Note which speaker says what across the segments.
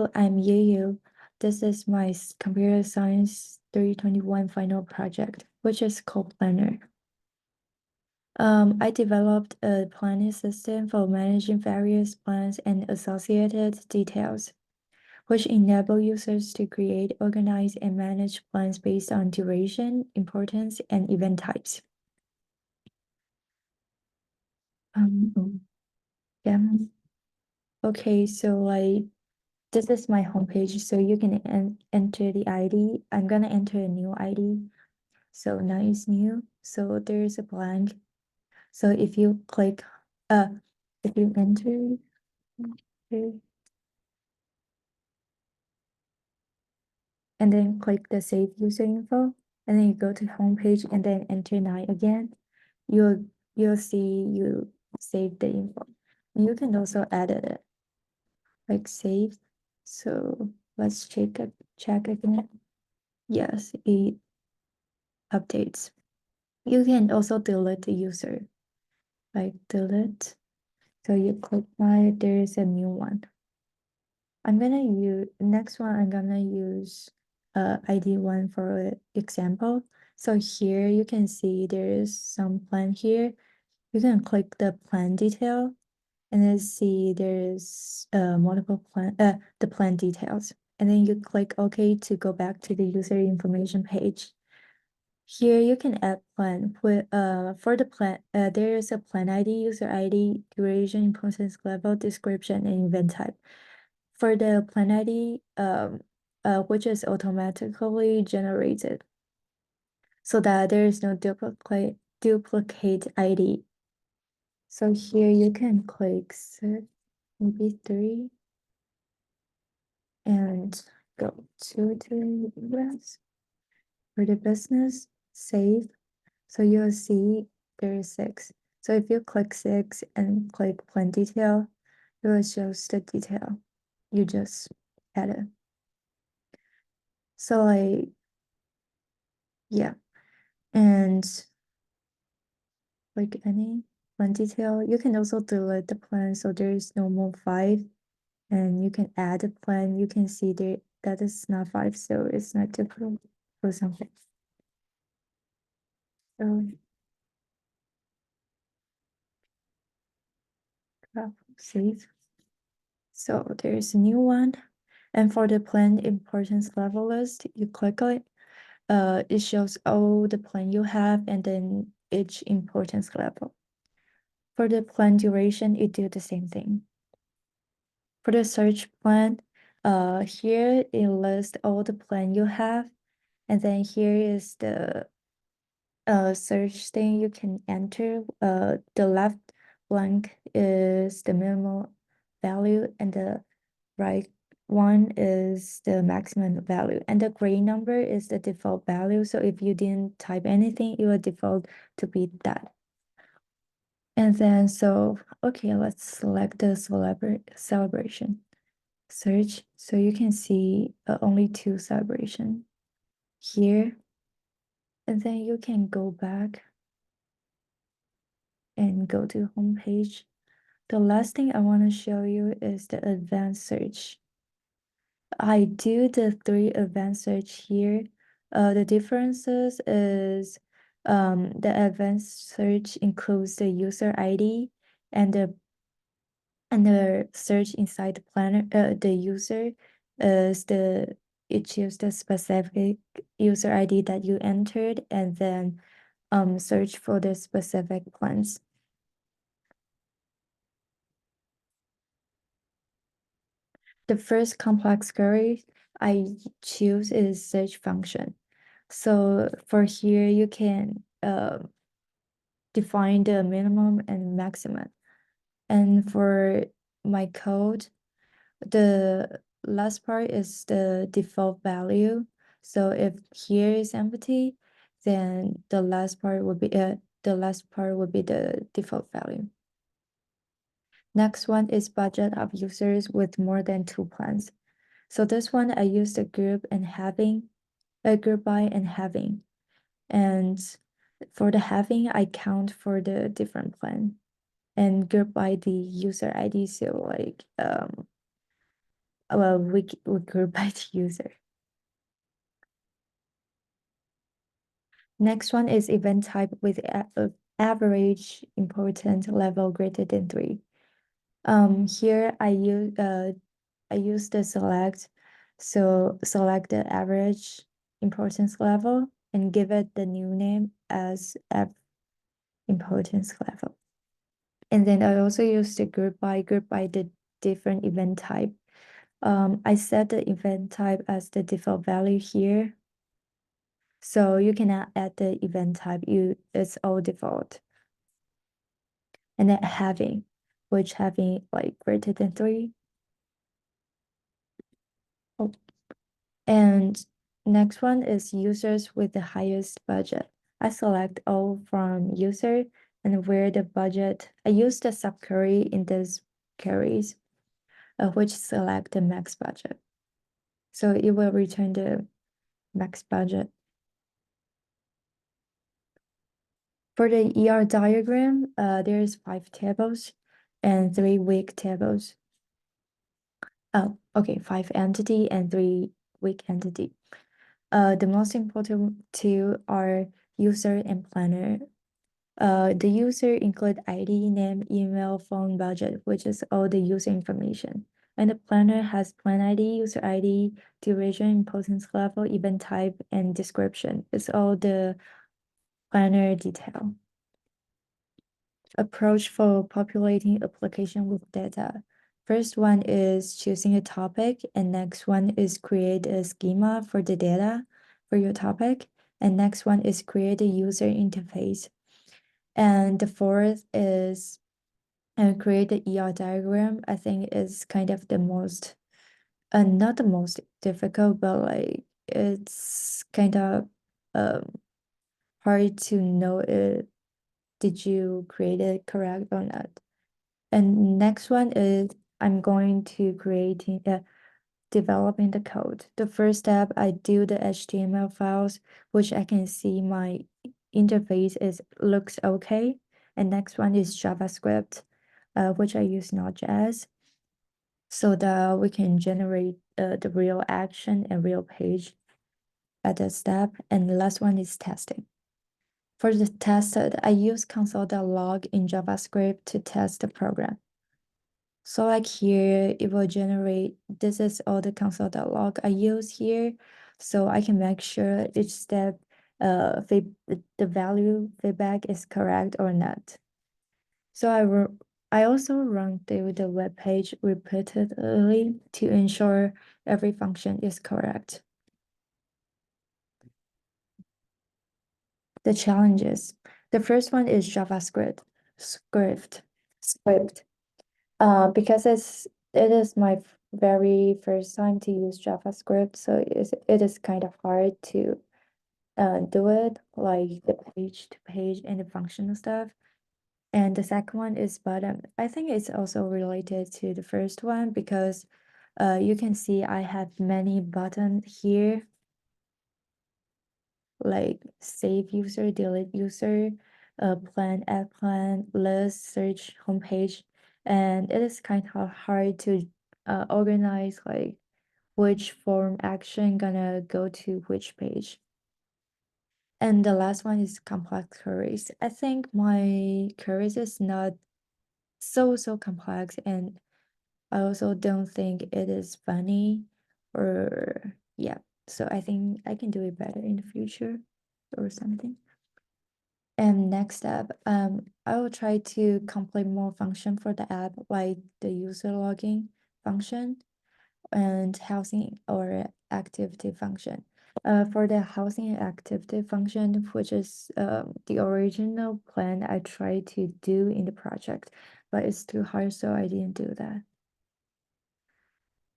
Speaker 1: Hello, I'm Yu. This is my Computer Science 321 final project, which is co-planner. I developed a planning system for managing various plans and associated details, which enable users to create, organize, and manage plans based on duration, importance, and event types. Yeah. Okay, so this is my homepage, so you can enter the ID. I'm gonna enter a new ID. So now it's new. So there's a blank. So if you click, if you enter, okay, and then click the save user info, and then you go to homepage and then enter 9 again, you'll see you save the info. You can also edit it, like save. So let's check again. Yes, it updates. You can also delete the user, like delete. So you click there is a new one. I'm gonna use next one. I'm gonna use ID one for example. So here you can see there is some plan here. You can click the plan detail and then see there is multiple plan the plan details. And then you click OK to go back to the user information page. Here you can add plan with for the plan there is a plan ID, user ID, duration, importance level, description, and event type. For the plan ID, which is automatically generated, so that there is no duplicate ID. So here you can click set maybe 3 and go to the US for the business save. So you'll see there is 6. So if you click 6 and click plan detail, it will show the detail you just added. So yeah, and like any plan detail, you can also delete the plan so there is no more 5, and you can add a plan. You can see there that is not 5, so it's not different for something. So save. So there's a new one. And for the plan importance level list, you click it. It shows all the plan you have and then each importance level. For the plan duration, it do the same thing. For the search plan, here it lists all the plan you have, and then here is the search thing you can enter. The left blank is the minimal value, and the right one is the maximum value, and the gray number is the default value. So if you didn't type anything, it will default to be that. And then okay, let's select the celebration search. So you can see only 2 celebration here, and then you can go back and go to home page. The last thing I want to show you is the advanced search. I do the 3 advanced search here. The differences is the advanced search includes the user ID and the search inside the planner. The user is it choose the specific user ID that you entered, and then search for the specific plans. The first complex query I choose is search function. So for here, you can define the minimum and maximum. And for my code, the last part is the default value. So if here is empty, then the last part would be the default value. Next one is budget of users with more than 2 plans. So this one I use the group by and having. And for the having, I count for the different plan and group by the user ID. So well, we group by the user. Next one is event type with average importance level greater than 3. Here I use the select, so select the average importance level and give it the new name as importance level. And then I also use the group by the different event type. I set the event type as the default value here. So you cannot add the event type, it's all default. And then having, which having like greater than 3. Oh. And next one is users with the highest budget. I select all from user and where the budget, I use the subquery in this queries, which select the max budget. So it will return the max budget. For the ER diagram, there's 5 tables and 3 weak tables. Oh, okay, 5 entity and 3 weak entity. The most important two are user and planner. The user include ID, name, email, phone, budget, which is all the user information. And the planner has plan ID, user ID, duration, importance level, event type, and description. It's all the planner detail. Approach for populating application with data. First one is choosing a topic, and next one is create a schema for the data for your topic, and next one is create a user interface. And the fourth is create the ER diagram. I think is kind of the most, not the most difficult, but like it's kind of hard to know it. Did you create it correct or not? And next one is I'm going to creating developing the code. The first step, I do the HTML files, which I can see my interface looks okay. And next one is JavaScript, which I use Node.js, so that we can generate the real action and real page at that step. And the last one is testing. For the test, I use console.log in JavaScript to test the program. So like here, it will generate, this is all the console.log I use here. So I can make sure each step, the value feedback is correct or not. So I also run through the web page repeatedly to ensure every function is correct. The challenges. The first one is JavaScript script. Because it is my very first time to use JavaScript, so it is kind of hard to do it, like the page to page and the functional stuff. And the second one is button. I think it's also related to the first one because you can see I have many buttons here, like save user, delete user, plan, add plan, list, search, homepage. And it is kind of hard to organize like which form action gonna go to which page. And the last one is complex queries. I think my queries is not so complex, and I also don't think it is funny or yeah. So I think I can do it better in the future or something. And next step, I will try to complete more function for the app, like the user login function and housing or activity function. For the housing activity function, which is the original plan I tried to do in the project, but it's too hard, so I didn't do that.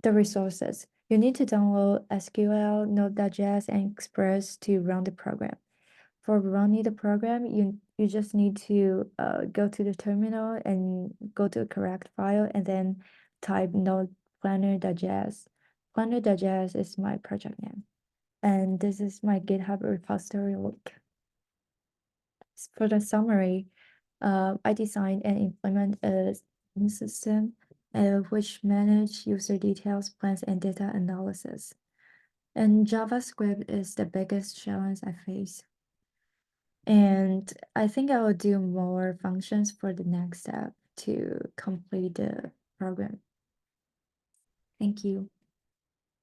Speaker 1: The resources. You need to download SQL, Node.js, and Express to run the program. For running the program, you just need to go to the terminal and go to the correct file and then type node planner.js. Planner.js is my project name. And this is my GitHub repository link. For the summary, I designed and implement a system which manage user details, plans, and data analysis. And JavaScript is the biggest challenge I face. And I think I will do more functions for the next step to complete the program. Thank you.